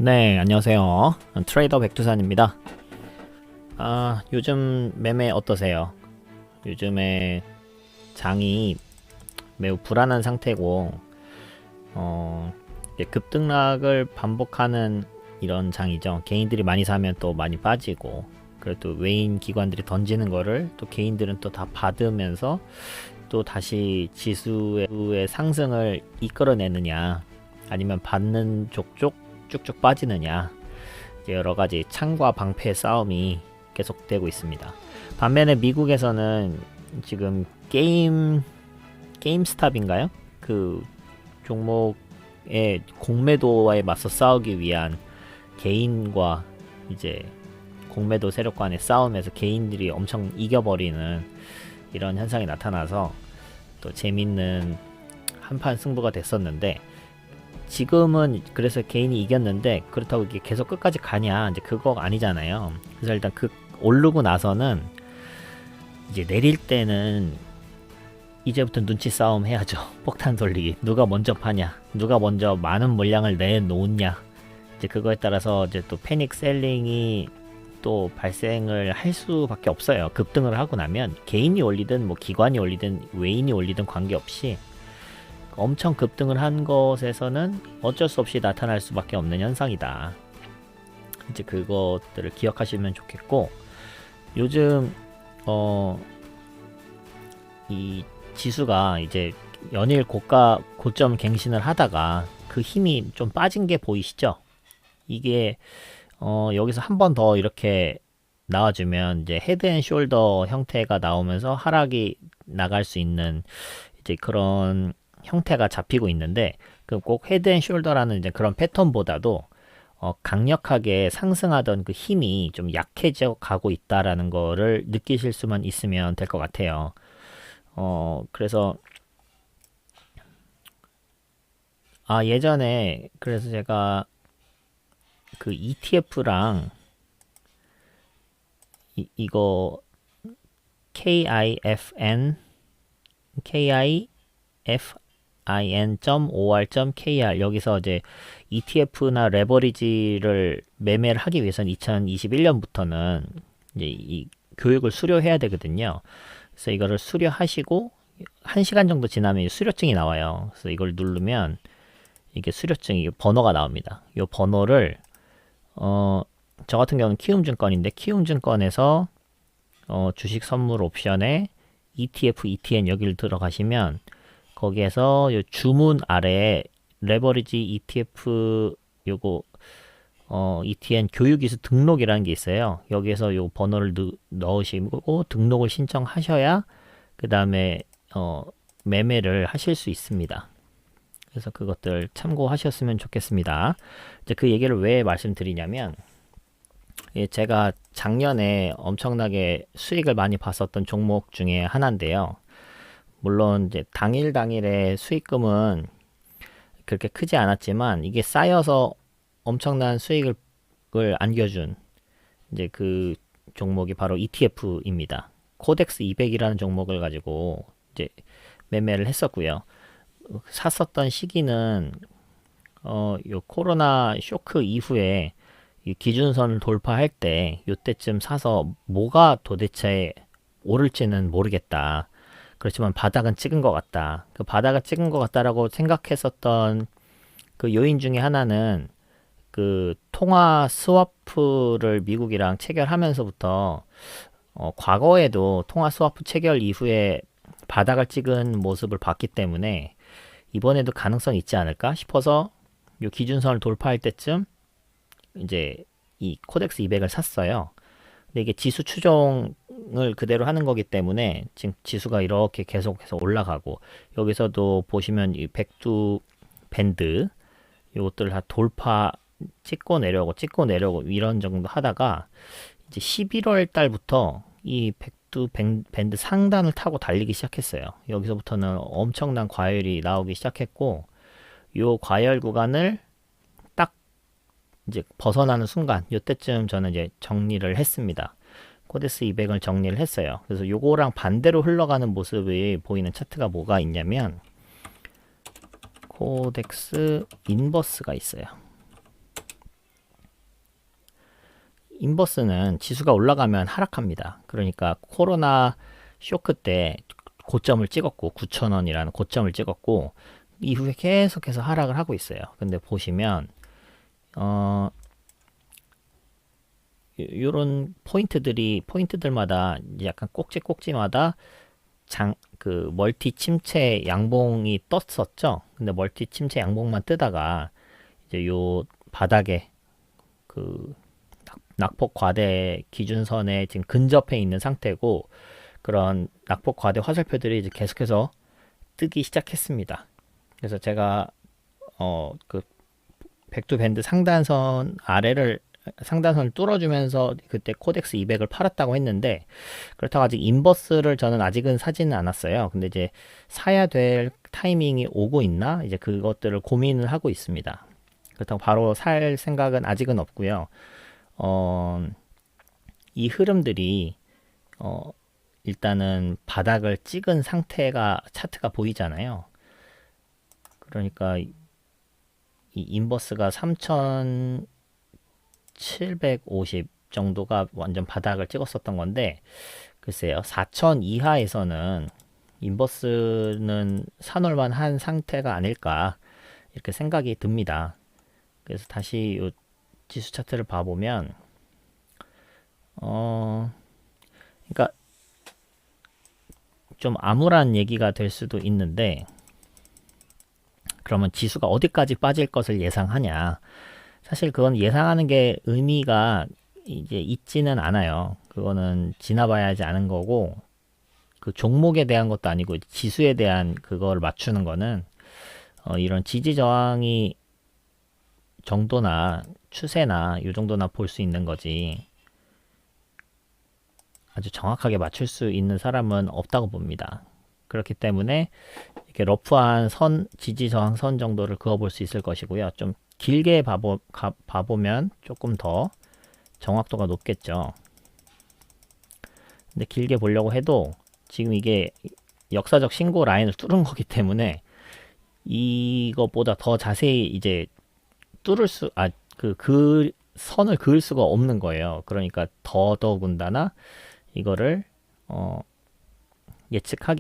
네, 안녕하세요. 트레이더 백두산입니다. 요즘 매매 어떠세요? 요즘에 장이 매우 불안한 상태고, 이제 급등락을 반복하는 이런 장이죠. 개인들이 많이 사면 또 많이 빠지고, 그래도 외인 기관들이 던지는 거를 또 개인들은 또 다 받으면서 또 다시 지수의 상승을 이끌어내느냐, 아니면 받는 족족 쭉쭉 빠지느냐, 여러 가지 창과 방패의 싸움이 계속되고 있습니다. 반면에 미국에서는 지금 게임스탑인가요? 그 종목의 공매도와에 맞서 싸우기 위한 개인과 이제 공매도 세력 간의 싸움에서 개인들이 엄청 이겨버리는 이런 현상이 나타나서 또 재밌는 한판 승부가 됐었는데, 지금은 그래서 개인이 이겼는데 그렇다고 이게 계속 끝까지 가냐, 이제 그거 아니잖아요. 그래서 일단 오르고 나서는 이제 내릴 때는 이제부터 눈치 싸움 해야죠. 폭탄 돌리기, 누가 먼저 파냐, 누가 먼저 많은 물량을 내놓냐, 이제 그거에 따라서 이제 또 패닉 셀링이 또 발생을 할 수밖에 없어요. 급등을 하고 나면 개인이 올리든 뭐 기관이 올리든 외인이 올리든 관계없이 엄청 급등을 한 것에서는 어쩔 수 없이 나타날 수밖에 없는 현상이다. 이제 그것들을 기억하시면 좋겠고, 요즘 이 지수가 이제 연일 고점 갱신을 하다가 그 힘이 좀 빠진 게 보이시죠? 이게 여기서 한 번 더 이렇게 나와주면 이제 헤드 앤 숄더 형태가 나오면서 하락이 나갈 수 있는 이제 그런 형태가 잡히고 있는데, 그 꼭 헤드 앤 숄더라는 이제 그런 패턴보다도 강력하게 상승하던 그 힘이 좀 약해져 가고 있다라는 거를 느끼실 수만 있으면 될 것 같아요. 그래서 예전에 그래서 제가 그 ETF랑 이거 KIFN.OR.KR 여기서 이제 ETF나 레버리지를 매매를 하기 위해서는 2021년부터는 이제 이 교육을 수료해야 되거든요. 그래서 이거를 수료하시고 1시간 정도 지나면 수료증이 나와요. 그래서 이걸 누르면 이게 수료증이 번호가 나옵니다. 이 번호를 저 같은 경우는 키움증권인데, 키움증권에서 주식 선물 옵션에 ETF, ETN 여기를 들어가시면 거기에서 요 주문 아래에 레버리지 ETF 요거 ETN 교육이수 등록이라는 게 있어요. 여기에서 요 번호를 넣으시고 등록을 신청하셔야 그 다음에 매매를 하실 수 있습니다. 그래서 그것들 참고하셨으면 좋겠습니다. 이제 그 얘기를 왜 말씀드리냐면, 제가 작년에 엄청나게 수익을 많이 봤었던 종목 중에 하나인데요. 물론 이제 당일의 수익금은 그렇게 크지 않았지만 이게 쌓여서 엄청난 수익을 안겨준 이제 그 종목이 바로 ETF입니다. 코덱스 200이라는 종목을 가지고 이제 매매를 했었고요. 샀었던 시기는 요 코로나 쇼크 이후에 이 기준선을 돌파할 때 요때쯤 사서 뭐가 도대체 오를지는 모르겠다. 그렇지만 바닥은 찍은 것 같다. 그 바닥을 찍은 것 같다라고 생각했었던 그 요인 중에 하나는 그 통화 스와프를 미국이랑 체결하면서부터 과거에도 통화 스와프 체결 이후에 바닥을 찍은 모습을 봤기 때문에 이번에도 가능성이 있지 않을까 싶어서 요 기준선을 돌파할 때쯤 이제 이 코덱스 200을 샀어요. 근데 이게 지수 추종을 그대로 하는 거기 때문에 지금 지수가 이렇게 계속해서 올라가고, 여기서도 보시면 이 백두 밴드 요것들 다 돌파 찍고 내려오고 이런 정도 하다가 이제 11월 달부터 이 백두 밴드 상단을 타고 달리기 시작했어요. 여기서부터는 엄청난 과열이 나오기 시작했고, 요 과열 구간을 딱 이제 벗어나는 순간, 요때쯤 저는 이제 정리를 했습니다. 코덱스 200을 정리를 했어요. 그래서 요거랑 반대로 흘러가는 모습이 보이는 차트가 뭐가 있냐면 코덱스 인버스가 있어요. 인버스는 지수가 올라가면 하락합니다. 그러니까 코로나 쇼크 때 고점을 찍었고 9,000원이라는 고점을 찍었고 이후에 계속해서 하락을 하고 있어요. 근데 보시면 요런 포인트들마다 약간 꼭지꼭지마다 그 멀티 침체 양봉이 떴었죠. 근데 멀티 침체 양봉만 뜨다가 이제 요 바닥에 그 낙폭 과대 기준선에 지금 근접해 있는 상태고, 그런 낙폭 과대 화살표들이 이제 계속해서 뜨기 시작했습니다. 그래서 제가 그 백두밴드 상단선을 뚫어주면서 그때 코덱스 200을 팔았다고 했는데, 그렇다고 아직 인버스를 저는 아직은 사지는 않았어요. 근데 이제 사야 될 타이밍이 오고 있나, 이제 그것들을 고민을 하고 있습니다. 그렇다고 바로 살 생각은 아직은 없고요. 이 흐름들이 일단은 바닥을 찍은 상태가 차트가 보이잖아요. 그러니까 이 인버스가 3,750 정도가 완전 바닥을 찍었었던 건데, 글쎄요, 4,000 이하에서는 인버스는 사놓을만 한 상태가 아닐까, 이렇게 생각이 듭니다. 그래서 다시 이 지수 차트를 봐보면 그러니까 좀 암울한 얘기가 될 수도 있는데, 그러면 지수가 어디까지 빠질 것을 예상하냐? 사실 그건 예상하는 게 의미가 이제 있지는 않아요. 그거는 지나봐야지 아는 거고, 그 종목에 대한 것도 아니고 지수에 대한 그걸 맞추는 거는 이런 지지 저항이 정도나 추세나 요 정도나 볼 수 있는 거지, 아주 정확하게 맞출 수 있는 사람은 없다고 봅니다. 그렇기 때문에 이렇게 러프한 지지 저항 선 정도를 그어볼 수 있을 것이고요. 좀 길게 봐보면 조금 더 정확도가 높겠죠. 근데 길게 보려고 해도 지금 이게 역사적 신고 라인을 뚫은 거기 때문에 이것보다 더 자세히 이제 그 선을 그을 수가 없는 거예요. 그러니까 더더군다나 이거를 예측할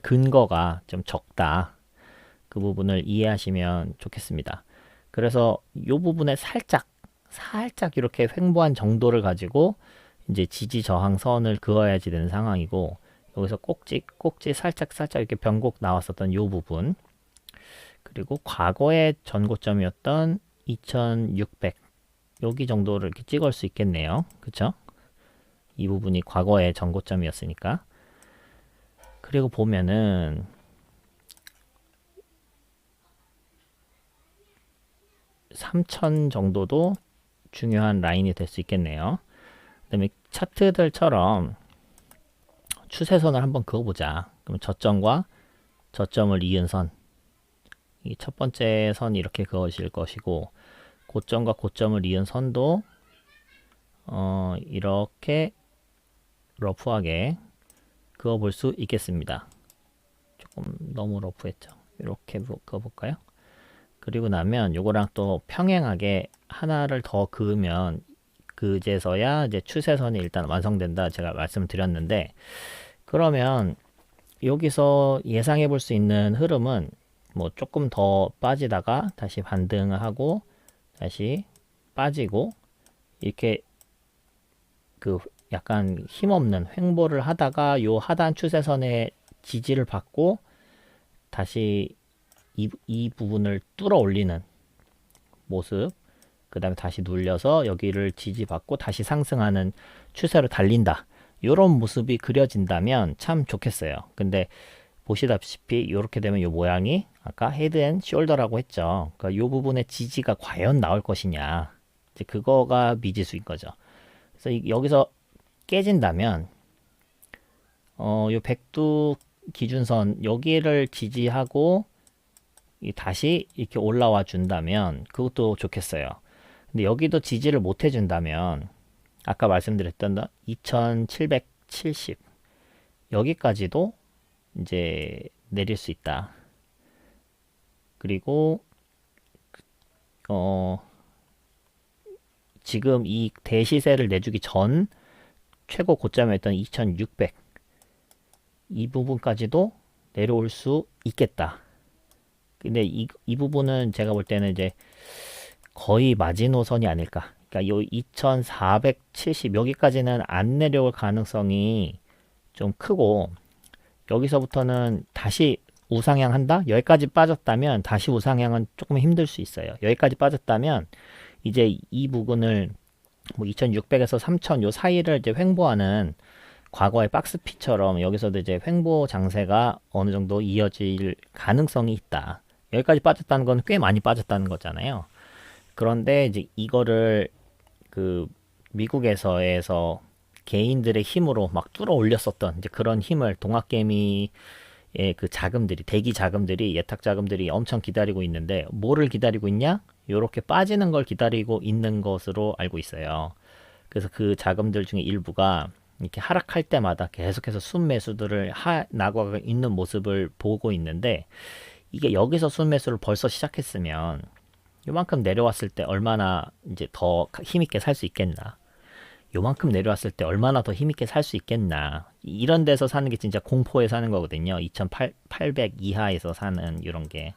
근거가 좀 적다. 그 부분을 이해하시면 좋겠습니다. 그래서 이 부분에 살짝 이렇게 횡보한 정도를 가지고 이제 지지 저항선을 그어야지 되는 상황이고, 여기서 꼭지 살짝 이렇게 변곡 나왔었던 이 부분, 그리고 과거의 전고점이었던 2600 여기 정도를 이렇게 찍을 수 있겠네요. 그쵸? 이 부분이 과거의 전고점이었으니까. 그리고 보면은 3000 정도도 중요한 라인이 될 수 있겠네요. 그 다음에 차트들처럼 추세선을 한번 그어보자. 그럼 저점과 저점을 이은 선, 이 첫 번째 선이 이렇게 그어질 것이고, 고점과 고점을 이은 선도 이렇게 러프하게 그어볼 수 있겠습니다. 조금 너무 러프했죠. 이렇게 그어볼까요? 그리고 나면 요거랑 또 평행하게 하나를 더 그으면 그제서야 이제 추세선이 일단 완성된다, 제가 말씀드렸는데, 그러면 여기서 예상해 볼 수 있는 흐름은 뭐 조금 더 빠지다가 다시 반등을 하고 다시 빠지고, 이렇게 그 약간 힘없는 횡보를 하다가 요 하단 추세선의 지지를 받고 다시 이 부분을 뚫어 올리는 모습, 그 다음에 다시 눌려서 여기를 지지받고 다시 상승하는 추세로 달린다, 이런 모습이 그려진다면 참 좋겠어요. 근데 보시다시피 이렇게 되면 이 모양이 아까 헤드 앤 숄더라고 했죠. 그러니까 이 부분의 지지가 과연 나올 것이냐, 이제 그거가 미지수인 거죠. 그래서 여기서 깨진다면 요 백두 기준선 여기를 지지하고 다시 이렇게 올라와 준다면 그것도 좋겠어요. 근데 여기도 지지를 못 해준다면 아까 말씀드렸던 2770 여기까지도 이제 내릴 수 있다. 그리고 지금 이 대시세를 내주기 전 최고 고점이었던 2600 이 부분까지도 내려올 수 있겠다. 근데 이 부분은 제가 볼 때는 이제 거의 마지노선이 아닐까. 그러니까 요 2470 여기까지는 안 내려올 가능성이 좀 크고, 여기서부터는 다시 우상향 한다? 여기까지 빠졌다면 다시 우상향은 조금 힘들 수 있어요. 여기까지 빠졌다면 이제 이 부분을 뭐 2600에서 3000 요 사이를 이제 횡보하는 과거의 박스피처럼 여기서도 이제 횡보 장세가 어느 정도 이어질 가능성이 있다. 여기까지 빠졌다는 건 꽤 많이 빠졌다는 거잖아요. 그런데 이제 이거를 그 미국에서 개인들의 힘으로 막 뚫어 올렸었던 이제 그런 힘을 동학개미의 그 자금들이, 대기 자금들이, 예탁 자금들이 엄청 기다리고 있는데, 뭐를 기다리고 있냐? 요렇게 빠지는 걸 기다리고 있는 것으로 알고 있어요. 그래서 그 자금들 중에 일부가 이렇게 하락할 때마다 계속해서 순매수들을 나가고 있는 모습을 보고 있는데, 이게 여기서 순매수를 벌써 시작했으면 요만큼 내려왔을 때 얼마나 이제 더 힘있게 살 수 있겠나, 요만큼 내려왔을 때 얼마나 더 힘있게 살 수 있겠나, 이런 데서 사는 게 진짜 공포에 사는 거거든요. 2800 이하에서 사는 이런 게.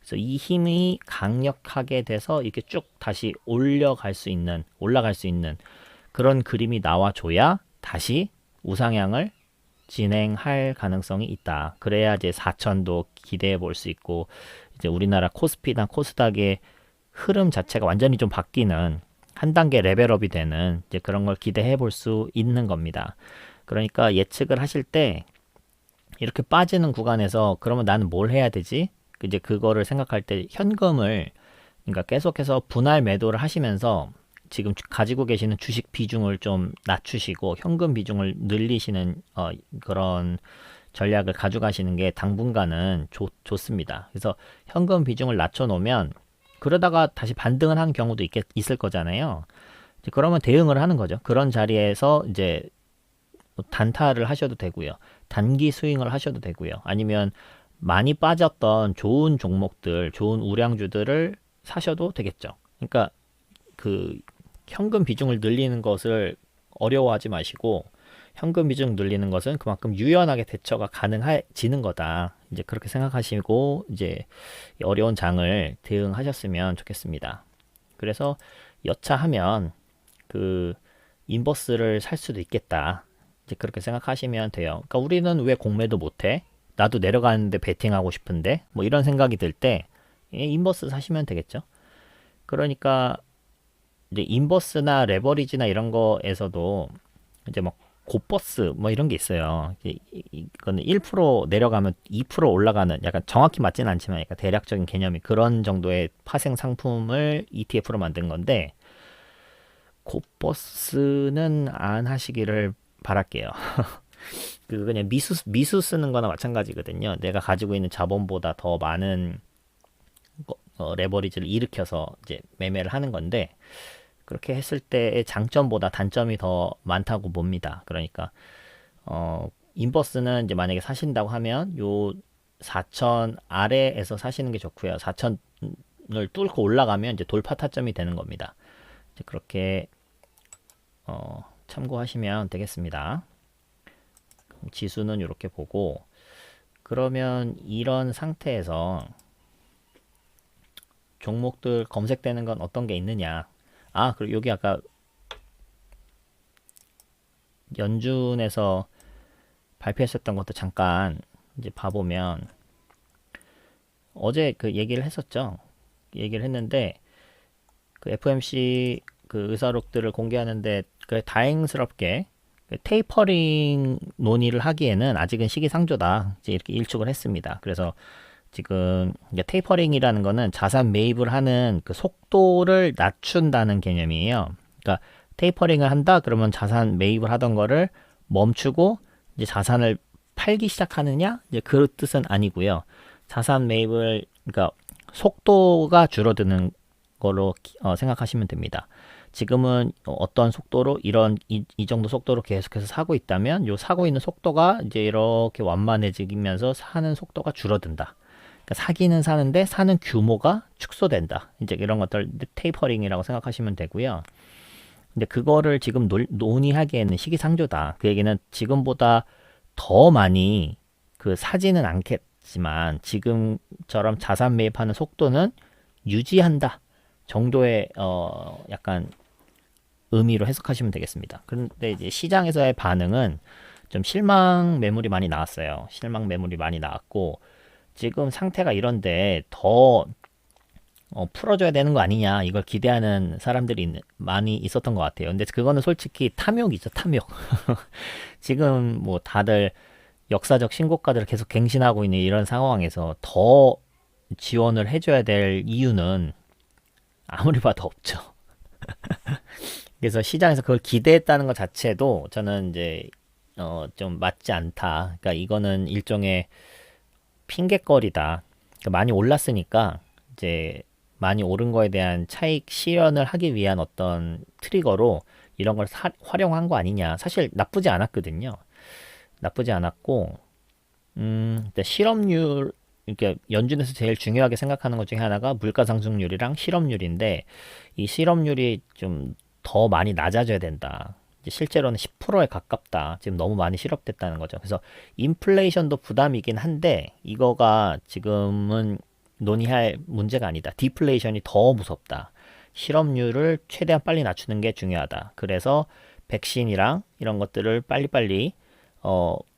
그래서 이 힘이 강력하게 돼서 이렇게 쭉 다시 올라갈 수 있는 그런 그림이 나와줘야 다시 우상향을 진행할 가능성이 있다. 그래야 이제 4000도 기대해 볼 수 있고, 이제 우리나라 코스피나 코스닥의 흐름 자체가 완전히 좀 바뀌는, 한 단계 레벨업이 되는 이제 그런 걸 기대해 볼 수 있는 겁니다. 그러니까 예측을 하실 때 이렇게 빠지는 구간에서 그러면 나는 뭘 해야 되지? 이제 그거를 생각할 때 현금을, 그러니까 계속해서 분할 매도를 하시면서 지금 가지고 계시는 주식 비중을 좀 낮추시고 현금 비중을 늘리시는 그런 전략을 가져가시는 게 당분간은 좋습니다. 그래서 현금 비중을 낮춰 놓으면 그러다가 다시 반등을 하는 경우도 있을 거잖아요. 이제 그러면 대응을 하는 거죠. 그런 자리에서 이제 단타를 하셔도 되고요. 단기 스윙을 하셔도 되고요. 아니면 많이 빠졌던 좋은 종목들, 좋은 우량주들을 사셔도 되겠죠. 그러니까 그 현금 비중을 늘리는 것을 어려워하지 마시고, 현금 비중 늘리는 것은 그만큼 유연하게 대처가 가능해지는 거다. 이제 그렇게 생각하시고 이제 어려운 장을 대응하셨으면 좋겠습니다. 그래서 여차하면 그 인버스를 살 수도 있겠다. 이제 그렇게 생각하시면 돼요. 그러니까 우리는 왜 공매도 못해? 나도 내려가는데 베팅하고 싶은데, 뭐 이런 생각이 들 때 인버스 사시면 되겠죠. 그러니까 이제 인버스나 레버리지나 이런 거에서도 이제 뭐 곱버스 뭐 이런 게 있어요. 이거는 1% 내려가면 2% 올라가는, 약간 정확히 맞지는 않지만 약간 대략적인 개념이 그런 정도의 파생 상품을 ETF로 만든 건데, 곱버스는 안 하시기를 바랄게요. 그 그냥 미수 쓰는 거나 마찬가지거든요. 내가 가지고 있는 자본보다 더 많은 레버리지를 일으켜서 이제 매매를 하는 건데, 그렇게 했을 때의 장점보다 단점이 더 많다고 봅니다. 그러니까 인버스는 이제 만약에 사신다고 하면 요 4000 아래에서 사시는 게 좋고요. 4000을 뚫고 올라가면 이제 돌파 타점이 되는 겁니다. 이제 그렇게 참고하시면 되겠습니다. 지수는 이렇게 보고, 그러면 이런 상태에서 종목들 검색되는 건 어떤 게 있느냐. 그리고 여기 아까 연준에서 발표했었던 것도 잠깐 이제 봐보면, 어제 그 얘기를 했었죠. 얘기를 했는데, 그 FOMC 그 의사록들을 공개하는데, 그 다행스럽게 테이퍼링 논의를 하기에는 아직은 시기상조다, 이제 이렇게 일축을 했습니다. 그래서 지금 테이퍼링이라는 거는 자산 매입을 하는 그 속도를 낮춘다는 개념이에요. 그러니까 테이퍼링을 한다 그러면 자산 매입을 하던 거를 멈추고 이제 자산을 팔기 시작하느냐, 이제 그 뜻은 아니고요. 자산 매입을, 그러니까 속도가 줄어드는 걸로 생각하시면 됩니다. 지금은 어떤 속도로 이 정도 속도로 계속해서 사고 있다면, 요 사고 있는 속도가 이제 이렇게 완만해지면서 사는 속도가 줄어든다. 그러니까 사기는 사는데 사는 규모가 축소된다. 이제 이런 것들 테이퍼링이라고 생각하시면 되고요. 근데 그거를 지금 논의하기에는 시기상조다. 그 얘기는 지금보다 더 많이 그 사지는 않겠지만 지금처럼 자산 매입하는 속도는 유지한다 정도의 약간 의미로 해석하시면 되겠습니다. 그런데 이제 시장에서의 반응은 좀 실망 매물이 많이 나왔어요. 실망 매물이 많이 나왔고 지금 상태가 이런데 더 풀어줘야 되는 거 아니냐 이걸 기대하는 사람들이 많이 있었던 것 같아요. 근데 그거는 솔직히 탐욕이죠, 탐욕. 지금 뭐 다들 역사적 신고가들을 계속 갱신하고 있는 이런 상황에서 더 지원을 해줘야 될 이유는 아무리 봐도 없죠. 그래서 시장에서 그걸 기대했다는 것 자체도 저는 이제 좀 맞지 않다. 그러니까 이거는 일종의 핑계거리다. 그러니까 많이 올랐으니까 이제 많이 오른 거에 대한 차익 실현을 하기 위한 어떤 트리거로 이런 걸 활용한 거 아니냐. 사실 나쁘지 않았거든요. 나쁘지 않았고, 실업률, 이렇게 연준에서 제일 중요하게 생각하는 것 중에 하나가 물가 상승률이랑 실업률인데, 이 실업률이 좀 더 많이 낮아져야 된다. 실제로는 10%에 가깝다. 지금 너무 많이 실업됐다는 거죠. 그래서 인플레이션도 부담이긴 한데, 이거가 지금은 논의할 문제가 아니다. 디플레이션이 더 무섭다. 실업률을 최대한 빨리 낮추는 게 중요하다. 그래서 백신이랑 이런 것들을 빨리빨리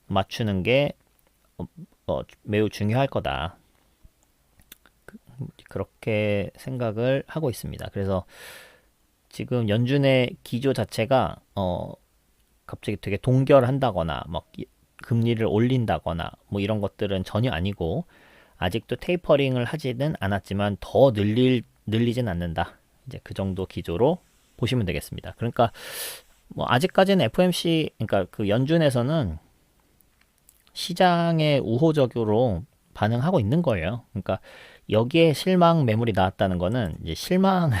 맞추는 게 매우 중요할 거다. 그렇게 생각을 하고 있습니다. 그래서 지금 연준의 기조 자체가 갑자기 되게 동결한다거나 막 금리를 올린다거나 뭐 이런 것들은 전혀 아니고 아직도 테이퍼링을 하지는 않았지만 더 늘리진 않는다. 이제 그 정도 기조로 보시면 되겠습니다. 그러니까 뭐 아직까지는 FOMC 그러니까 그 연준에서는 시장에 우호적으로 반응하고 있는 거예요. 그러니까 여기에 실망 매물이 나왔다는 거는 이제 실망할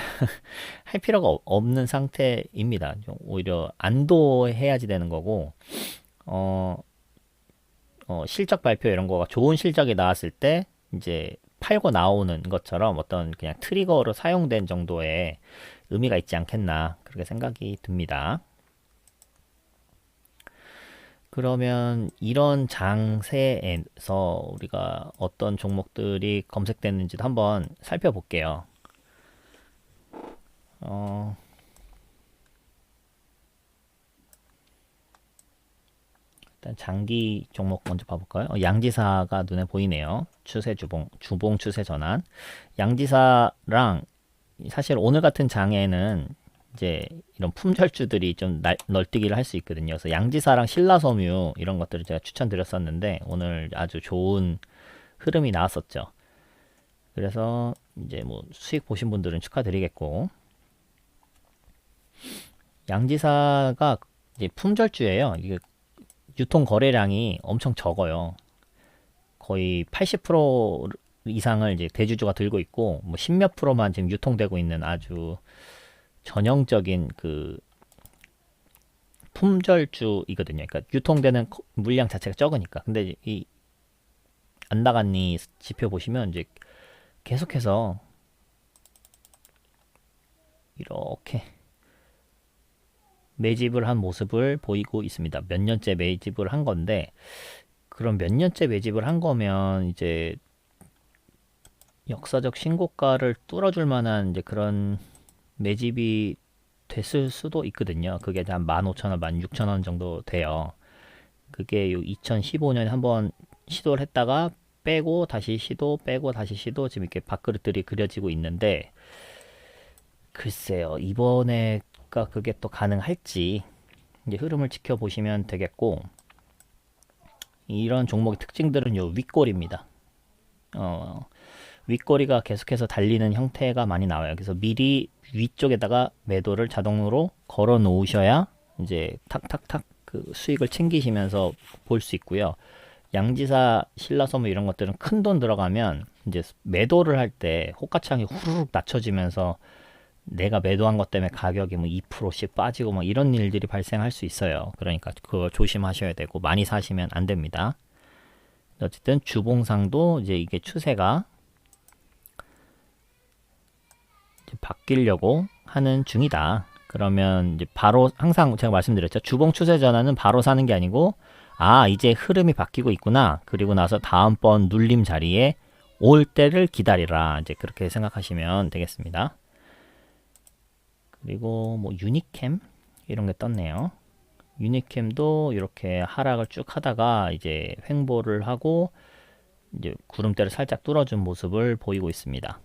필요가 없는 상태입니다. 오히려 안도해야지 되는 거고, 실적 발표 이런 거가 좋은 실적이 나왔을 때 이제 팔고 나오는 것처럼 어떤 그냥 트리거로 사용된 정도의 의미가 있지 않겠나 그렇게 생각이 듭니다. 그러면 이런 장세에서 우리가 어떤 종목들이 검색됐는지도 한번 살펴볼게요. 일단 장기 종목 먼저 봐볼까요? 양지사가 눈에 보이네요. 추세 주봉 추세 전환. 양지사랑 사실 오늘 같은 장에는 이제 이런 품절주들이 좀 널뛰기를 할 수 있거든요. 그래서 양지사랑 신라섬유 이런 것들을 제가 추천드렸었는데 오늘 아주 좋은 흐름이 나왔었죠. 그래서 이제 뭐 수익 보신 분들은 축하드리겠고 양지사가 이제 품절주예요. 이게 유통 거래량이 엄청 적어요. 거의 80% 이상을 이제 대주주가 들고 있고 뭐 10몇 프로만 지금 유통되고 있는 아주 전형적인 그 품절주이거든요. 그러니까 유통되는 물량 자체가 적으니까. 근데 이 안나간니 지표 보시면 이제 계속해서 이렇게 매집을 한 모습을 보이고 있습니다. 몇 년째 매집을 한 건데 그럼 몇 년째 매집을 한 거면 이제 역사적 신고가를 뚫어줄 만한 이제 그런 매집이 됐을 수도 있거든요. 그게 한 15,000원, 16,000원 정도 돼요. 그게 2015년에 한번 시도를 했다가 빼고 다시 시도, 빼고 다시 시도 지금 이렇게 밥그릇들이 그려지고 있는데 글쎄요. 이번에가 그게 또 가능할지 이제 흐름을 지켜보시면 되겠고 이런 종목의 특징들은 요 윗골입니다. 윗꼬리가 계속해서 달리는 형태가 많이 나와요. 그래서 미리 위쪽에다가 매도를 자동으로 걸어 놓으셔야 이제 탁탁탁 그 수익을 챙기시면서 볼 수 있고요. 양지사, 신라섬유 이런 것들은 큰 돈 들어가면 이제 매도를 할 때 호가창이 후루룩 낮춰지면서 내가 매도한 것 때문에 가격이 뭐 2%씩 빠지고 뭐 이런 일들이 발생할 수 있어요. 그러니까 그거 조심하셔야 되고 많이 사시면 안 됩니다. 어쨌든 주봉상도 이제 이게 추세가 바뀌려고 하는 중이다. 그러면 이제 바로 항상 제가 말씀드렸죠. 주봉 추세 전환은 바로 사는 게 아니고 아, 이제 흐름이 바뀌고 있구나. 그리고 나서 다음번 눌림 자리에 올 때를 기다리라. 이제 그렇게 생각하시면 되겠습니다. 그리고 뭐 유니캠 이런 게 떴네요. 유니캠도 이렇게 하락을 쭉 하다가 이제 횡보를 하고 이제 구름대를 살짝 뚫어준 모습을 보이고 있습니다.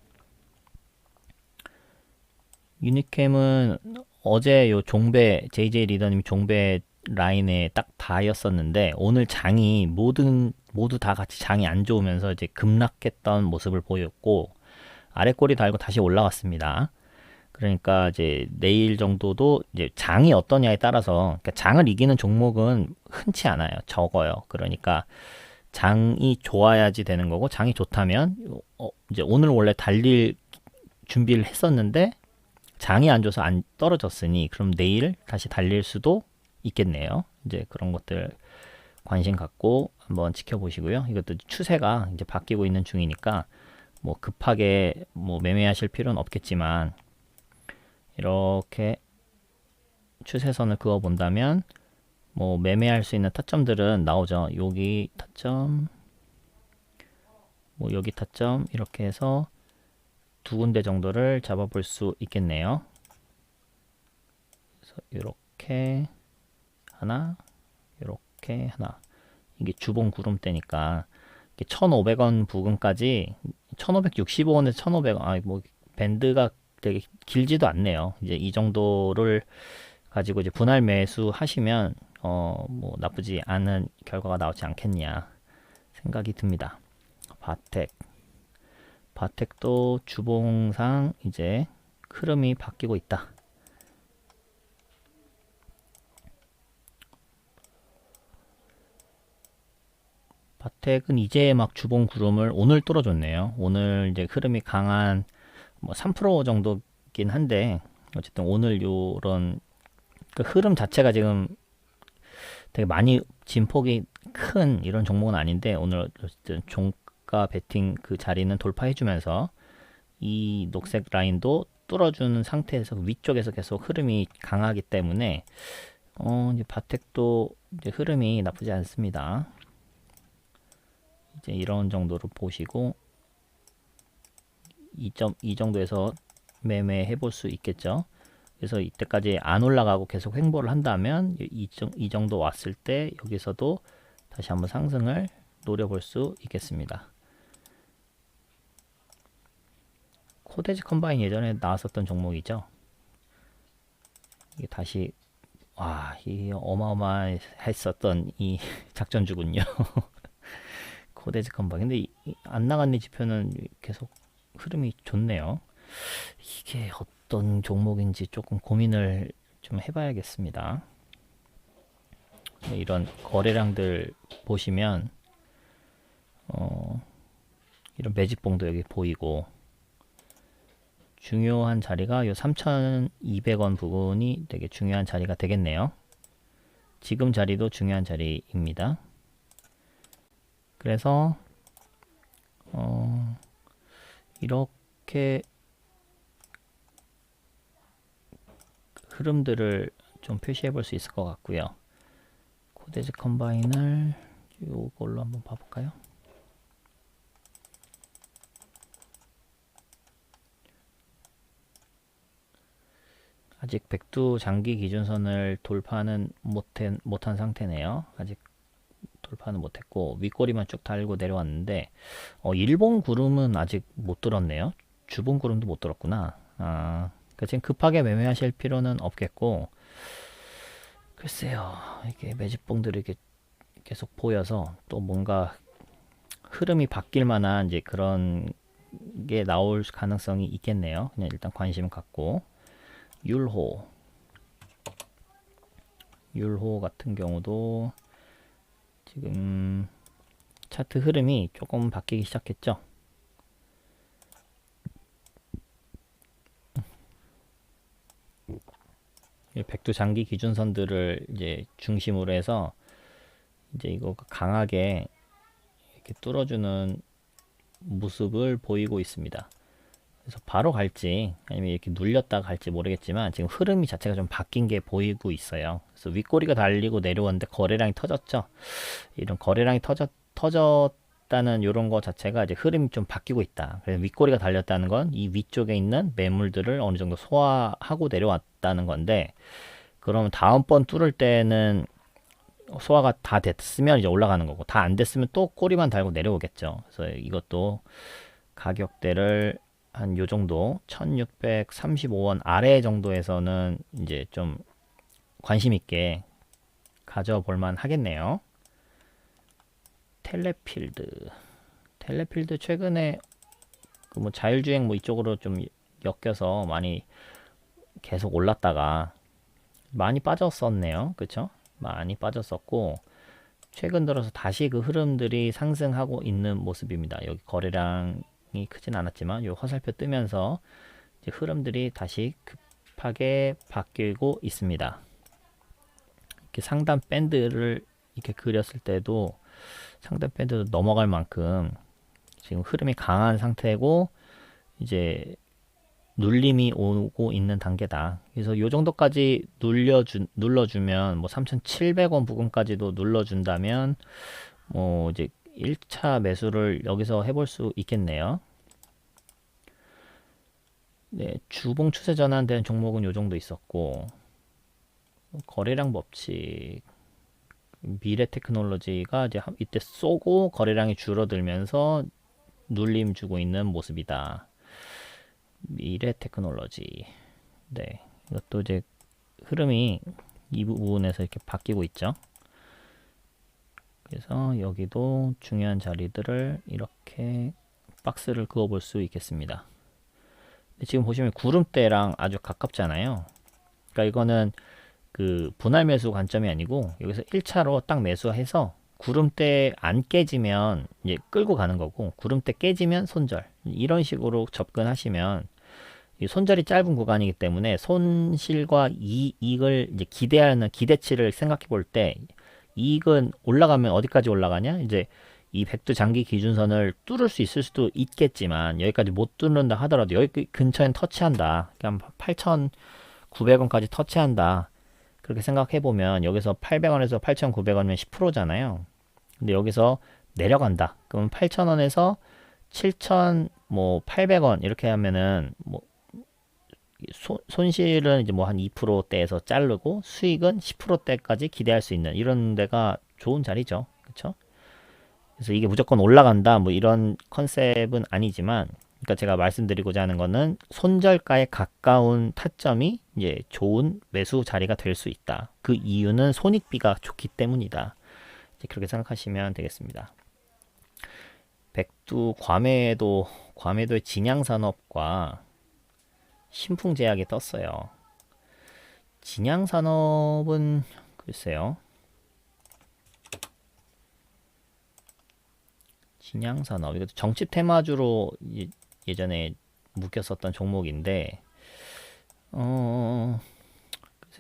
유니캠은 어제 요 종배 JJ 리더님이 종배 라인에 딱 닿였었는데 오늘 장이 모두 다 같이 장이 안 좋으면서 이제 급락했던 모습을 보였고 아래 꼬리 달고 다시 올라왔습니다. 그러니까 이제 내일 정도도 이제 장이 어떠냐에 따라서 그러니까 장을 이기는 종목은 흔치 않아요. 적어요. 그러니까 장이 좋아야지 되는 거고 장이 좋다면 이제 오늘 원래 달릴 준비를 했었는데 장이 안 좋아서 안 떨어졌으니 그럼 내일 다시 달릴 수도 있겠네요. 이제 그런 것들 관심 갖고 한번 지켜보시고요. 이것도 추세가 이제 바뀌고 있는 중이니까 뭐 급하게 뭐 매매하실 필요는 없겠지만 이렇게 추세선을 그어 본다면 뭐 매매할 수 있는 타점들은 나오죠. 여기 타점, 뭐 여기 타점 이렇게 해서 두 군데 정도를 잡아볼 수 있겠네요. 그래서 이렇게 하나, 이렇게 하나. 이게 주봉 구름대니까 1,500원 부근까지 1,565원에서 1,500원. 아, 뭐 밴드가 되게 길지도 않네요. 이제 이 정도를 가지고 이제 분할 매수 하시면 뭐 나쁘지 않은 결과가 나오지 않겠냐 생각이 듭니다. 바텍도 주봉상 이제 흐름이 바뀌고 있다. 바텍은 이제 막 주봉 구름을 오늘 뚫어줬네요. 오늘 이제 흐름이 강한 뭐 3% 정도긴 한데 어쨌든 오늘 요런 그 흐름 자체가 지금 되게 많이 진폭이 큰 이런 종목은 아닌데 오늘 어쨌든 종가 베팅 그 자리는 돌파해주면서 이 녹색 라인도 뚫어주는 상태에서 위쪽에서 계속 흐름이 강하기 때문에 이제 바텍도 이제 흐름이 나쁘지 않습니다. 이제 이런 정도로 보시고 2.2 정도에서 매매해 볼 수 있겠죠. 그래서 이때까지 안 올라가고 계속 횡보를 한다면 이 정도 왔을 때 여기서도 다시 한번 상승을 노려볼 수 있겠습니다. 코데지 컴바인 예전에 나왔었던 종목이죠. 이게 다시 이 어마어마했었던 이 작전주군요. 코데지 컴바인. 근데 안 나간 이 지표는 계속 흐름이 좋네요. 이게 어떤 종목인지 조금 고민을 좀 해봐야겠습니다. 이런 거래량들 보시면 이런 매집봉도 여기 보이고 중요한 자리가 요 3,200원 부분이 되게 중요한 자리가 되겠네요. 지금 자리도 중요한 자리입니다. 그래서 이렇게 흐름들을 좀 표시해 볼 수 있을 것 같고요. 코데지 컴바인을 이걸로 한번 봐볼까요? 아직 백두 장기 기준선을 돌파는 못한 상태네요. 아직 돌파는 못했고 윗꼬리만 쭉 달고 내려왔는데 일본 구름은 아직 못 들었네요. 주봉 구름도 못 들었구나. 그러니까 지금 급하게 매매하실 필요는 없겠고 글쎄요. 이게 매집봉들이 이렇게 계속 보여서 또 뭔가 흐름이 바뀔 만한 이제 그런 게 나올 가능성이 있겠네요. 그냥 일단 관심 갖고 율호 같은 경우도 지금 차트 흐름이 조금 바뀌기 시작했죠. 백두 장기 기준선들을 이제 중심으로 해서 이제 이거 강하게 이렇게 뚫어주는 모습을 보이고 있습니다. 그래서 바로 갈지 아니면 이렇게 눌렸다가 갈지 모르겠지만 지금 흐름이 자체가 좀 바뀐 게 보이고 있어요. 그래서 윗꼬리가 달리고 내려왔는데 거래량이 터졌죠. 이런 거래량이 터졌다는 이런 거 자체가 이제 흐름이 좀 바뀌고 있다. 그래서 윗꼬리가 달렸다는 건 이 위쪽에 있는 매물들을 어느 정도 소화하고 내려왔다는 건데, 그러면 다음번 뚫을 때는 소화가 다 됐으면 이제 올라가는 거고, 다 안 됐으면 또 꼬리만 달고 내려오겠죠. 그래서 이것도 가격대를 한 요 정도 1635원 아래 정도에서는 이제 좀 관심 있게 가져볼 만 하겠네요. 텔레필드 최근에 그 뭐 자율주행 뭐 이쪽으로 좀 엮여서 많이 계속 올랐다가 많이 빠졌었네요. 그쵸? 많이 빠졌었고 최근 들어서 다시 그 흐름들이 상승하고 있는 모습입니다. 여기 거래량이 크진 않았지만 요 화살표 뜨면서 이제 흐름들이 다시 급하게 바뀌고 있습니다. 이렇게 상단 밴드를 이렇게 그렸을 때도 상단 밴드도 넘어갈 만큼 지금 흐름이 강한 상태고 이제 눌림이 오고 있는 단계다. 그래서 요 정도까지 눌러주면 뭐 3,700원 부근까지도 눌러준다면 뭐 이제 1차 매수를 여기서 해볼 수 있겠네요. 네, 주봉 추세 전환된 종목은 요 정도 있었고, 거래량 법칙 미래 테크놀로지가 이제 이때 쏘고 거래량이 줄어들면서 눌림 주고 있는 모습이다. 미래 테크놀로지. 네. 이것도 이제 흐름이 이 부분에서 이렇게 바뀌고 있죠. 그래서 여기도 중요한 자리들을 이렇게 박스를 그어 볼 수 있겠습니다. 지금 보시면 구름대랑 아주 가깝잖아요. 그러니까 이거는 그 분할 매수 관점이 아니고 여기서 1차로 딱 매수해서 구름대 안 깨지면 이제 끌고 가는 거고, 구름대 깨지면 손절, 이런 식으로 접근하시면 이 손절이 짧은 구간이기 때문에 손실과 이익을 이제 기대하는 기대치를 생각해 볼 때 이익은 올라가면 어디까지 올라가냐, 이제 이 백두 장기 기준선을 뚫을 수 있을 수도 있겠지만 여기까지 못 뚫는다 하더라도 여기 근처엔 터치한다, 그냥 8,900원까지 터치한다, 그렇게 생각해 보면 여기서 800원에서 8,900원이면 10%잖아요. 근데 여기서 내려간다. 그러면 8,000원에서 7,800원 이렇게 하면은 뭐 손실은 이제 뭐 한 2%대에서 자르고 수익은 10%대까지 기대할 수 있는 이런 데가 좋은 자리죠. 그렇죠? 그래서 이게 무조건 올라간다 뭐 이런 컨셉은 아니지만, 그러니까 제가 말씀드리고자 하는 거는 손절가에 가까운 타점이 이제 좋은 매수 자리가 될 수 있다. 그 이유는 손익비가 좋기 때문이다. 이제 그렇게 생각하시면 되겠습니다. 백두 괌해도의 진양산업과 신풍제약이 떴어요. 진양산업은 글쎄요. 진양산업 이것도 정치 테마주로 예전에 묶였었던 종목인데 글쎄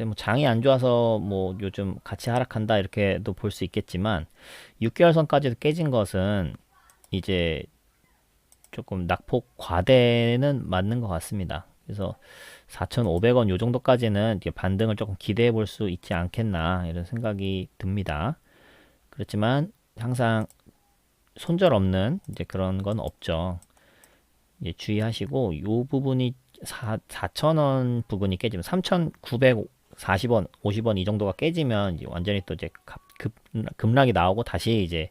뭐 장이 안 좋아서 뭐 요즘 같이 하락한다 이렇게도 볼 수 있겠지만 6개월 선까지도 깨진 것은 이제 조금 낙폭 과대는 맞는 것 같습니다. 그래서 4,500원 요 정도까지는 반등을 조금 기대해 볼 수 있지 않겠나 이런 생각이 듭니다. 그렇지만 항상 손절 없는 이제 그런 건 없죠. 예, 주의하시고 요 부분이 4,000원 부분이 깨지면 3,940원, 50원 이 정도가 깨지면 이제 완전히 또 이제 급락이 나오고 다시 이제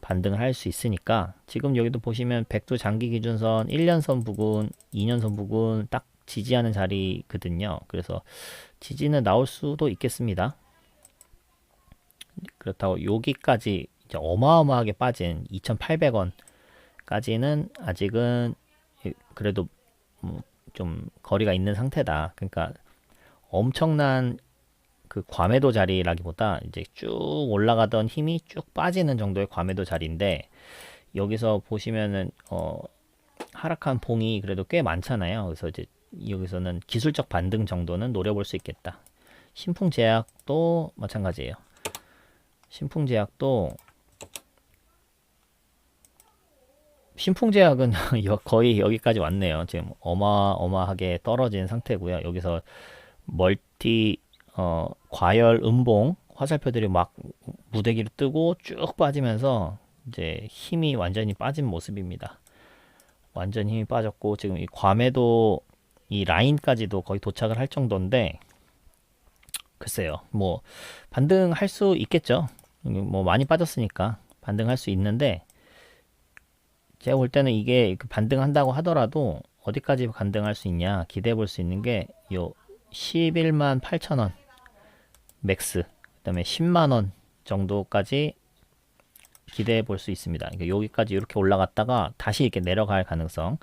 반등을 할 수 있으니까 지금 여기도 보시면 백두 장기 기준선 1년선 부근, 2년선 부근 딱 지지하는 자리거든요. 그래서 지지는 나올 수도 있겠습니다. 그렇다고 여기까지 이제 어마어마하게 빠진 2,800원까지는 아직은 그래도 좀 거리가 있는 상태다. 그러니까 엄청난 그 과매도 자리라기보다 이제 쭉 올라가던 힘이 쭉 빠지는 정도의 과매도 자리인데, 여기서 보시면은 하락한 봉이 그래도 꽤 많잖아요. 그래서 이제 여기서는 기술적 반등 정도는 노려볼 수 있겠다. 신풍제약도 마찬가지예요. 신풍제약은 거의 여기까지 왔네요. 지금 어마어마하게 떨어진 상태고요. 여기서 멀티 과열 음봉 화살표들이 막 무대기로 뜨고 쭉 빠지면서 이제 힘이 완전히 빠진 모습입니다. 완전히 힘이 빠졌고 지금 이 괌에도 이 라인까지도 거의 도착을 할 정도인데 글쎄요. 뭐 반등할 수 있겠죠. 뭐 많이 빠졌으니까 반등할 수 있는데 제가 볼 때는 이게 반등한다고 하더라도 어디까지 반등할 수 있냐 기대해 볼 수 있는 게 요 11만 8천 원 맥스 그다음에 10만 원 정도까지 기대해 볼 수 있습니다. 그러니까 여기까지 이렇게 올라갔다가 다시 이렇게 내려갈 가능성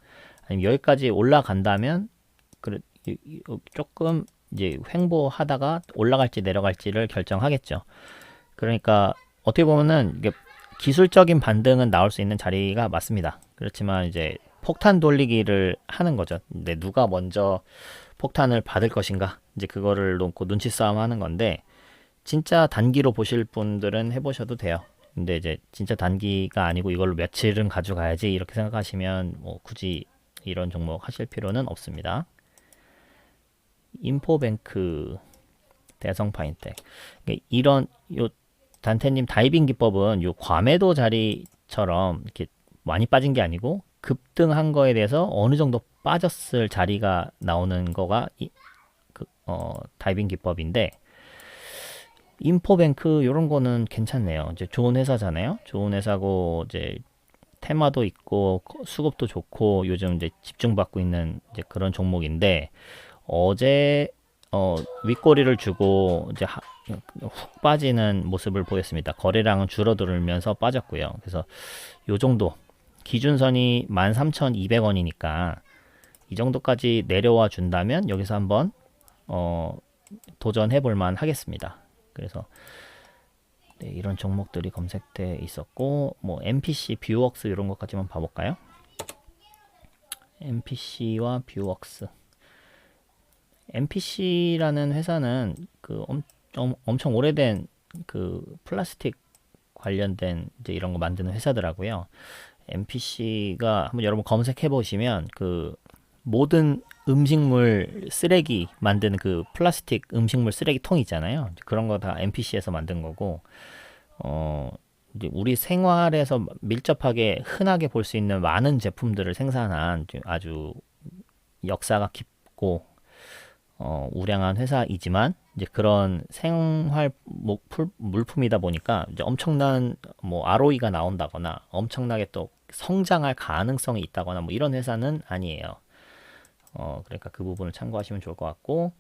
아니면 여기까지 올라간다면 조금 이제 횡보하다가 올라갈지 내려갈지를 결정하겠죠. 그러니까 어떻게 보면은 이게 기술적인 반등은 나올 수 있는 자리가 맞습니다. 그렇지만 이제 폭탄 돌리기를 하는 거죠. 근데 누가 먼저 폭탄을 받을 것인가 이제 그거를 놓고 눈치 싸움 하는 건데 진짜 단기로 보실 분들은 해보셔도 돼요. 근데 이제 진짜 단기가 아니고 이걸로 며칠은 가져가야지 이렇게 생각하시면 뭐 굳이 이런 종목 하실 필요는 없습니다. 인포뱅크 대성파인텍 이런 요 단테님 다이빙 기법은 요 과매도 자리처럼 이렇게 많이 빠진 게 아니고 급등한 거에 대해서 어느 정도 빠졌을 자리가 나오는 거가 다이빙 기법인데 인포뱅크 이런 거는 괜찮네요. 이제 좋은 회사잖아요. 좋은 회사고 이제 테마도 있고 수급도 좋고 요즘 이제 집중받고 있는 이제 그런 종목인데 어제 윗꼬리를 주고 이제 훅 빠지는 모습을 보였습니다. 거래량은 줄어들면서 빠졌고요. 그래서 요 정도 기준선이 13,200원이니까 이 정도까지 내려와 준다면 여기서 한번 도전해 볼 만 하겠습니다. 그래서 네, 이런 종목들이 검색돼 있었고 뭐 MPC, 뷰웍스 이런 것까지만 봐볼까요? MPC와 뷰웍스 MPC라는 회사는 엄청 오래된 플라스틱 관련된 이제 이런 거 만드는 회사더라고요. MPC가 한번 여러분 검색해 보시면 모든 음식물 쓰레기 만드는 플라스틱 음식물 쓰레기 통 있잖아요. 그런 거 다 MPC에서 만든 거고 이제 우리 생활에서 밀접하게 흔하게 볼 수 있는 많은 제품들을 생산한 아주 역사가 깊고 우량한 회사이지만 이제 그런 생활 물품이다 보니까 이제 엄청난 뭐 ROE가 나온다거나 엄청나게 또 성장할 가능성이 있다거나 뭐 이런 회사는 아니에요. 그러니까 그 부분을 참고하시면 좋을 것 같고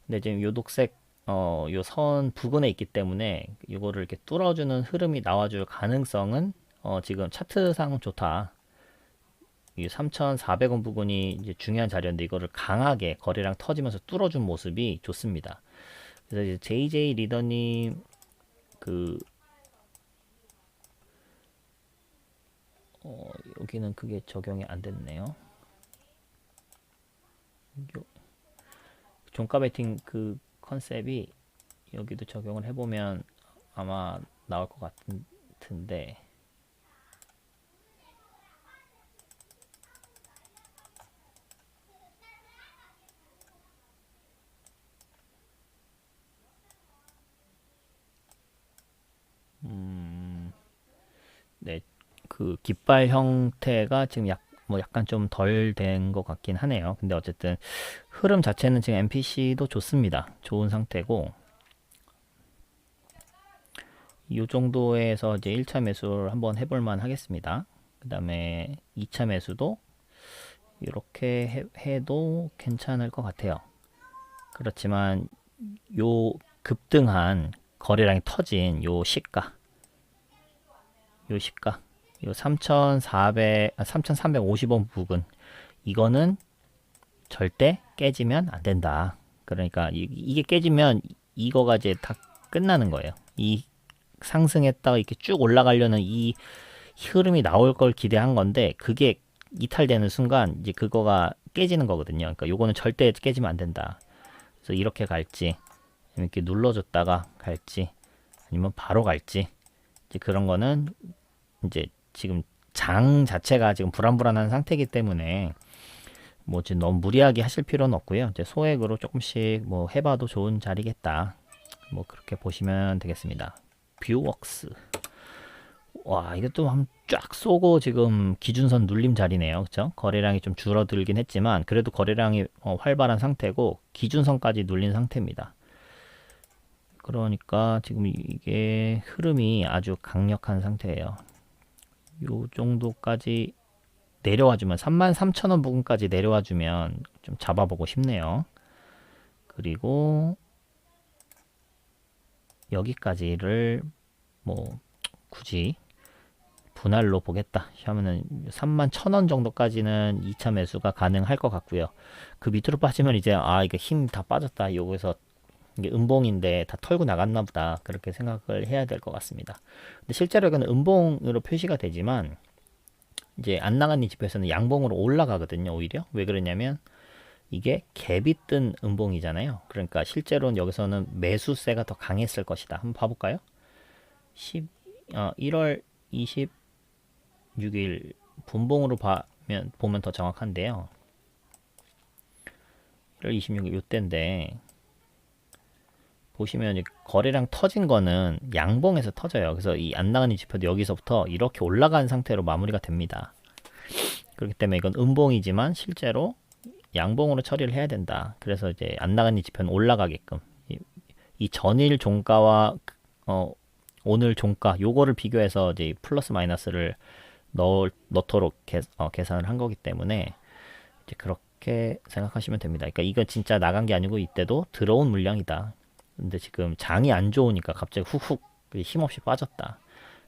근데 지금 요 녹색 요 선 부근에 있기 때문에 이거를 이렇게 뚫어주는 흐름이 나와줄 가능성은 지금 차트상 좋다. 이 3,400원 부분이 이제 중요한 자리였는데 이거를 강하게 거래량 터지면서 뚫어준 모습이 좋습니다. 그래서 이제 JJ 리더님 여기는 그게 적용이 안 됐네요. 종가 베팅 컨셉이 여기도 적용을 해보면 아마 나올 것 같은데 네, 깃발 형태가 지금 약간 좀 덜 된 것 같긴 하네요. 근데 어쨌든 흐름 자체는 지금 MPC도 좋습니다. 좋은 상태고 이 정도에서 이제 1차 매수를 한번 해볼 만 하겠습니다. 그 다음에 2차 매수도 이렇게 해도 괜찮을 것 같아요. 그렇지만 요 급등한 거래량이 터진 요 시가 요 3,350원 부근 이거는 절대 깨지면 안 된다. 그러니까 이게 깨지면 이거가 이제 다 끝나는 거예요. 이 상승했다가 이렇게 쭉 올라가려는 이 흐름이 나올 걸 기대한 건데 그게 이탈되는 순간 이제 그거가 깨지는 거거든요. 그러니까 요거는 절대 깨지면 안 된다. 그래서 이렇게 갈지 이렇게 눌러줬다가 갈지 아니면 바로 갈지 이제 그런 거는 이제 지금 장 자체가 지금 불안불안한 상태이기 때문에 뭐 지금 너무 무리하게 하실 필요는 없고요. 이제 소액으로 조금씩 뭐 해봐도 좋은 자리겠다. 뭐 그렇게 보시면 되겠습니다. 뷰웍스. 와, 이것도 한 쫙 쏘고 지금 기준선 눌림 자리네요. 그쵸? 거래량이 좀 줄어들긴 했지만 그래도 거래량이 활발한 상태고 기준선까지 눌린 상태입니다. 그러니까 지금 이게 흐름이 아주 강력한 상태예요. 요 정도까지 내려와주면 33,000원 부근까지 내려와주면 좀 잡아보고 싶네요. 그리고 여기까지를 뭐 굳이 분할로 보겠다 하면은 31,000원 정도까지는 2차 매수가 가능할 것 같고요. 그 밑으로 빠지면 이제 이게 힘 다 빠졌다. 여기서 이게 음봉인데 다 털고 나갔나 보다. 그렇게 생각을 해야 될 것 같습니다. 근데 실제로 이거는 음봉으로 표시가 되지만 이제 안 나간 이 지표에서는 양봉으로 올라가거든요. 오히려 왜 그러냐면 이게 갭이 뜬 음봉이잖아요. 그러니까 실제로는 여기서는 매수세가 더 강했을 것이다. 한번 봐볼까요? 1월 26일 분봉으로 보면 더 정확한데요. 1월 26일 이때인데 보시면 거래량 터진 거는 양봉에서 터져요. 그래서 이 안 나간 이 지표도 여기서부터 이렇게 올라간 상태로 마무리가 됩니다. 그렇기 때문에 이건 음봉이지만 실제로 양봉으로 처리를 해야 된다. 그래서 이제 안 나간 이 지표는 올라가게끔 이 전일 종가와 오늘 종가 요거를 비교해서 이제 플러스 마이너스를 넣도록 계산을 한 거기 때문에 이제 그렇게 생각하시면 됩니다. 그러니까 이거 진짜 나간 게 아니고 이때도 들어온 물량이다. 근데 지금 장이 안 좋으니까 갑자기 훅훅 힘없이 빠졌다.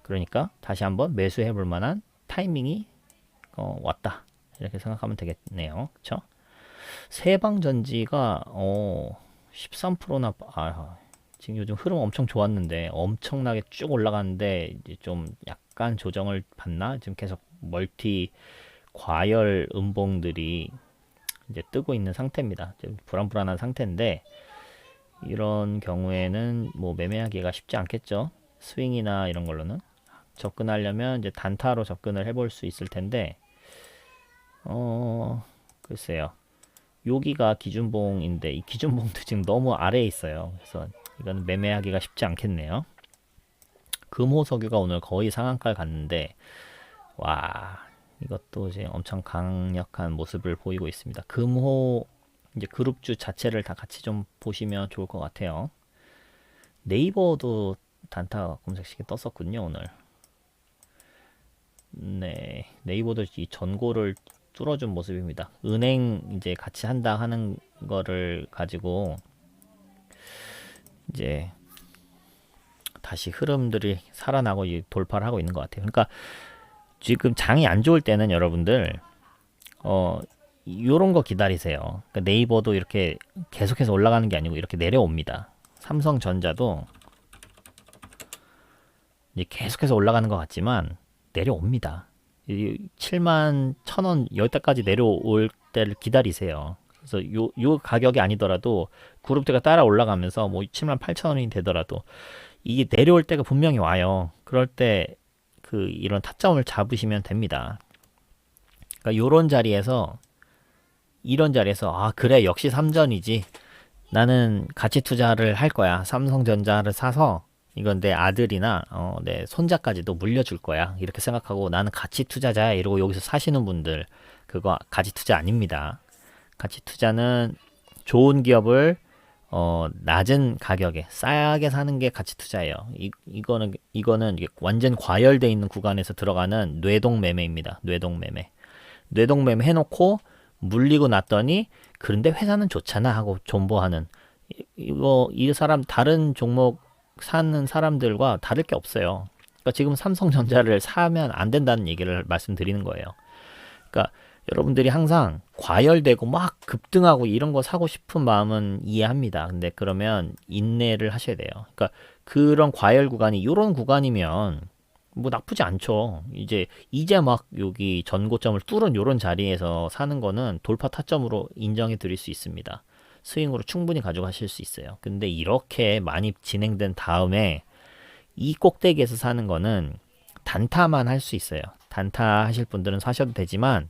그러니까 다시 한번 매수해 볼 만한 타이밍이 왔다. 이렇게 생각하면 되겠네요. 그쵸? 세방전지가 13%나 지금 요즘 흐름 엄청 좋았는데 엄청나게 쭉 올라갔는데 이제 좀 약간 조정을 받나? 지금 계속 멀티 과열 음봉들이 이제 뜨고 있는 상태입니다. 좀 불안불안한 상태인데 이런 경우에는 뭐 매매하기가 쉽지 않겠죠. 스윙이나 이런 걸로는 접근하려면 이제 단타로 접근을 해볼 수 있을 텐데 글쎄요. 여기가 기준봉인데 이 기준봉도 지금 너무 아래에 있어요. 그래서 이건 매매하기가 쉽지 않겠네요. 금호석유가 오늘 거의 상한가를 갔는데 와, 이것도 이제 엄청 강력한 모습을 보이고 있습니다. 금호 이제 그룹주 자체를 다 같이 좀 보시면 좋을 것 같아요. 네이버도 단타 검색식이 떴었군요, 오늘. 네, 네이버도 이 전고를 뚫어준 모습입니다. 은행 이제 같이 한다 하는 거를 가지고 이제 다시 흐름들이 살아나고 돌파를 하고 있는 것 같아요. 그러니까 지금 장이 안 좋을 때는 여러분들 요런 거 기다리세요. 그러니까 네이버도 이렇게 계속해서 올라가는 게 아니고 이렇게 내려옵니다. 삼성전자도 이제 계속해서 올라가는 것 같지만 내려옵니다. 71,000원 여기까지 내려올 때를 기다리세요. 그래서 요 가격이 아니더라도 그룹대가 따라 올라가면서 뭐 78,000원이 되더라도 이게 내려올 때가 분명히 와요. 그럴 때 이런 타점을 잡으시면 됩니다. 그러니까 요런 자리에서 이런 자리에서 그래 역시 삼전이지. 나는 가치 투자를 할 거야. 삼성전자를 사서 이건 내 아들이나 내 손자까지도 물려줄 거야. 이렇게 생각하고 나는 가치 투자자야. 이러고 여기서 사시는 분들 그거 가치 투자 아닙니다. 가치 투자는 좋은 기업을 낮은 가격에 싸게 사는 게 가치 투자예요. 이거는 이게 완전 과열돼 있는 구간에서 들어가는 뇌동 매매입니다. 뇌동 매매. 뇌동 매매 해놓고 물리고 났더니 그런데 회사는 좋잖아 하고 존버하는 이 사람 다른 종목 사는 사람들과 다를 게 없어요. 그러니까 지금 삼성전자를 사면 안 된다는 얘기를 말씀드리는 거예요. 그러니까 여러분들이 항상 과열되고 막 급등하고 이런 거 사고 싶은 마음은 이해합니다. 근데 그러면 인내를 하셔야 돼요. 그러니까 그런 과열 구간이 이런 구간이면 뭐 나쁘지 않죠. 이제 막 여기 전고점을 뚫은 이런 자리에서 사는 거는 돌파 타점으로 인정해 드릴 수 있습니다. 스윙으로 충분히 가져가실 수 있어요. 근데 이렇게 많이 진행된 다음에 이 꼭대기에서 사는 거는 단타만 할 수 있어요. 단타 하실 분들은 사셔도 되지만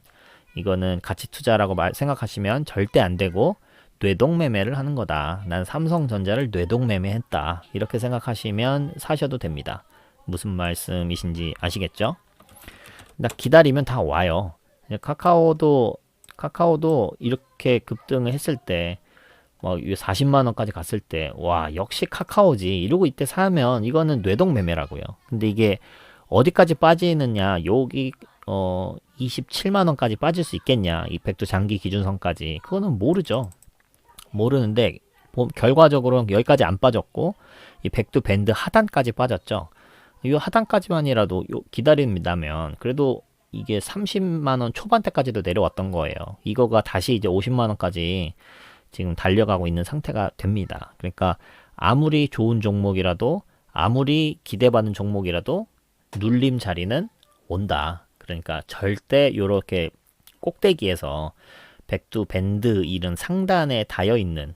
이거는 가치 투자라고 생각하시면 절대 안 되고 뇌동 매매를 하는 거다. 난 삼성전자를 뇌동 매매했다. 이렇게 생각하시면 사셔도 됩니다. 무슨 말씀이신지 아시겠죠? 기다리면 다 와요. 카카오도 이렇게 급등을 했을 때, 뭐 40만 원까지 갔을 때, 와 역시 카카오지 이러고 이때 사면 이거는 뇌동 매매라고요. 근데 이게 어디까지 빠지느냐, 여기 27만 원까지 빠질 수 있겠냐, 이 백두 장기 기준선까지, 그거는 모르죠. 모르는데 결과적으로 여기까지 안 빠졌고 이 백두 밴드 하단까지 빠졌죠. 이 하단까지만이라도 기다린다면 그래도 이게 30만원 초반대까지도 내려왔던 거예요. 이거가 다시 이제 50만원까지 지금 달려가고 있는 상태가 됩니다. 그러니까 아무리 좋은 종목이라도, 아무리 기대받는 종목이라도 눌림 자리는 온다. 그러니까 절대 이렇게 꼭대기에서 백두 밴드 이런 상단에 닿여 있는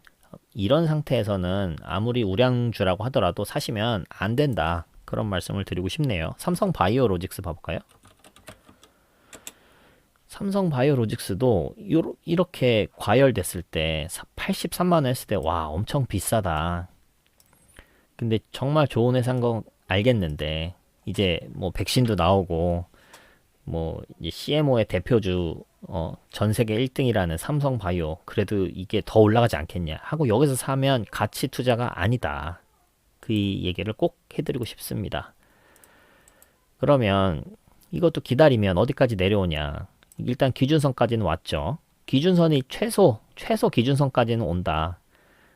이런 상태에서는 아무리 우량주라고 하더라도 사시면 안 된다. 그런 말씀을 드리고 싶네요. 삼성바이오로직스 봐볼까요? 삼성바이오로직스도 이렇게 과열됐을 때 83만원 했을 때 와 엄청 비싸다. 근데 정말 좋은 회사인 건 알겠는데 이제 뭐 백신도 나오고 뭐 이제 CMO의 대표주 전 세계 1등이라는 삼성바이오, 그래도 이게 더 올라가지 않겠냐 하고 여기서 사면 가치 투자가 아니다. 그 얘기를 꼭 해드리고 싶습니다. 그러면 이것도 기다리면 어디까지 내려오냐. 일단 기준선까지는 왔죠. 기준선이 최소 기준선까지는 온다.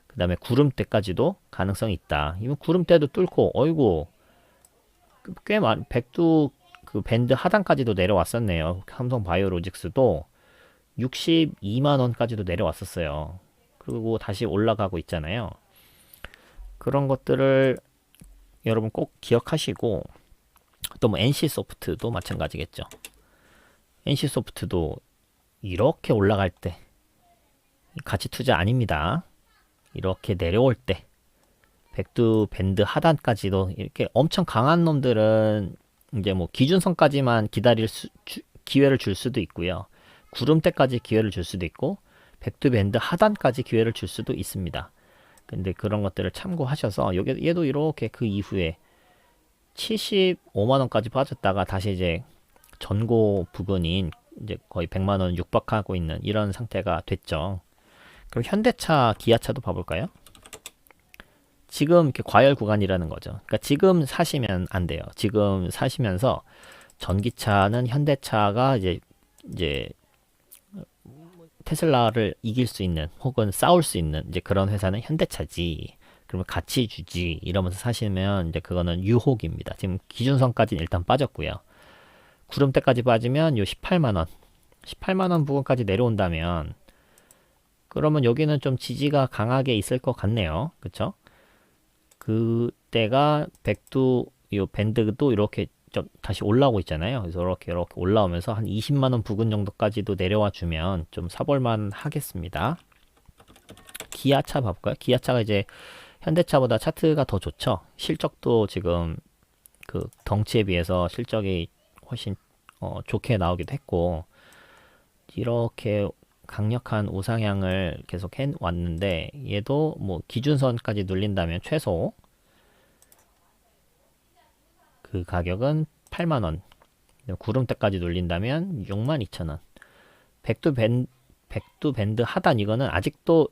그 다음에 구름대까지도 가능성이 있다. 이건 구름대도 뚫고 어이구 꽤 많이 백두 그 밴드 하단까지도 내려왔었네요. 삼성바이오로직스도 62만원까지도 내려왔었어요. 그리고 다시 올라가고 있잖아요. 그런 것들을 여러분 꼭 기억하시고, 또 뭐 NC소프트도 마찬가지겠죠. NC소프트도 이렇게 올라갈 때 가치 투자 아닙니다. 이렇게 내려올 때 백두 밴드 하단까지도 이렇게 엄청 강한 놈들은 이제 뭐 기준선까지만 기회를 줄 수도 있고요. 구름대까지 기회를 줄 수도 있고 백두 밴드 하단까지 기회를 줄 수도 있습니다. 근데 그런 것들을 참고하셔서 얘도 이렇게 그 이후에 75만원까지 빠졌다가 다시 이제 전고 부근인 이제 거의 100만원 육박하고 있는 이런 상태가 됐죠. 그럼 현대차, 기아차도 봐볼까요? 지금 이렇게 과열 구간이라는 거죠. 그러니까 지금 사시면 안 돼요. 지금 사시면서 전기차는 현대차가 이제 테슬라를 이길 수 있는 혹은 싸울 수 있는 이제 그런 회사는 현대차지. 그러면 같이 주지 이러면서 사시면 이제 그거는 유혹입니다. 지금 기준선까지는 일단 빠졌고요. 구름대까지 빠지면 요 18만원 부근까지 내려온다면 그러면 여기는 좀 지지가 강하게 있을 것 같네요. 그쵸? 그때가 백두 요 밴드도 이렇게 좀 다시 올라오고 있잖아요. 그래서 이렇게 올라오면서 한 20만원 부근 정도까지도 내려와 주면 좀 사볼만 하겠습니다. 기아차 봐볼까요? 기아차가 이제 현대차보다 차트가 더 좋죠. 실적도 지금 그 덩치에 비해서 실적이 훨씬 좋게 나오기도 했고, 이렇게 강력한 우상향을 계속 해 왔는데 얘도 뭐 기준선까지 눌린다면 최소 그 가격은 8만원, 구름대까지 눌린다면 62,000원. 백두 밴드 하단 이거는 아직도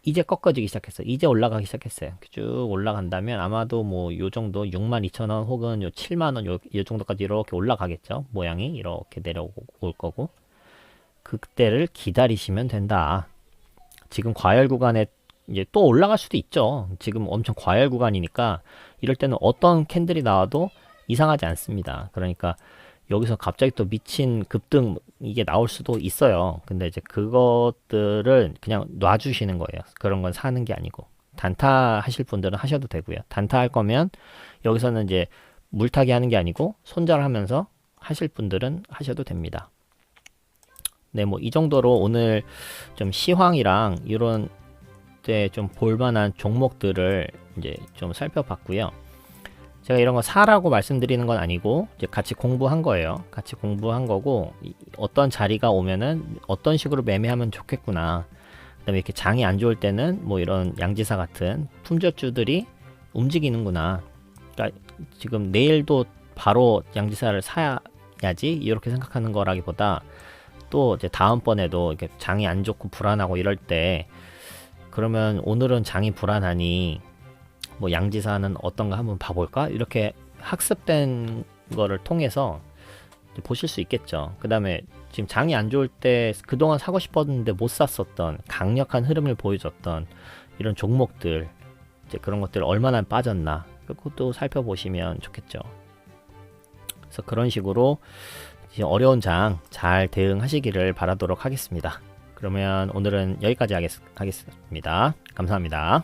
이제 꺾어지기 시작했어요. 이제 올라가기 시작했어요. 쭉 올라간다면 아마도 뭐 요 정도 62,000원 혹은 요 7만원 요 정도까지 이렇게 올라가겠죠. 모양이 이렇게 내려올 거고, 그때를 기다리시면 된다. 지금 과열 구간에 이제 또 올라갈 수도 있죠. 지금 엄청 과열 구간이니까 이럴 때는 어떤 캔들이 나와도 이상하지 않습니다. 그러니까 여기서 갑자기 또 미친 급등 이게 나올 수도 있어요. 근데 이제 그것들을 그냥 놔주시는 거예요. 그런 건 사는 게 아니고. 단타 하실 분들은 하셔도 되고요. 단타 할 거면 여기서는 이제 물타기 하는 게 아니고 손절하면서 하실 분들은 하셔도 됩니다. 네, 뭐 이 정도로 오늘 좀 시황이랑 이런 때 좀 볼만한 종목들을 이제 좀 살펴봤고요. 제가 이런 거 사라고 말씀드리는 건 아니고 이제 같이 공부한 거예요. 같이 공부한 거고 어떤 자리가 오면은 어떤 식으로 매매하면 좋겠구나. 그다음에 이렇게 장이 안 좋을 때는 뭐 이런 양지사 같은 품절주들이 움직이는구나. 그러니까 지금 내일도 바로 양지사를 사야지 이렇게 생각하는 거라기보다 또 이제 다음번에도 이렇게 장이 안 좋고 불안하고 이럴 때 그러면 오늘은 장이 불안하니 뭐 양지사는 어떤가 한번 봐볼까? 이렇게 학습된 거를 통해서 보실 수 있겠죠. 그 다음에 지금 장이 안 좋을 때 그동안 사고 싶었는데 못 샀었던 강력한 흐름을 보여줬던 이런 종목들 이제 그런 것들 얼마나 빠졌나 그것도 살펴보시면 좋겠죠. 그래서 그런 식으로 이제 어려운 장 잘 대응하시기를 바라도록 하겠습니다. 그러면 오늘은 여기까지 하겠습니다. 감사합니다.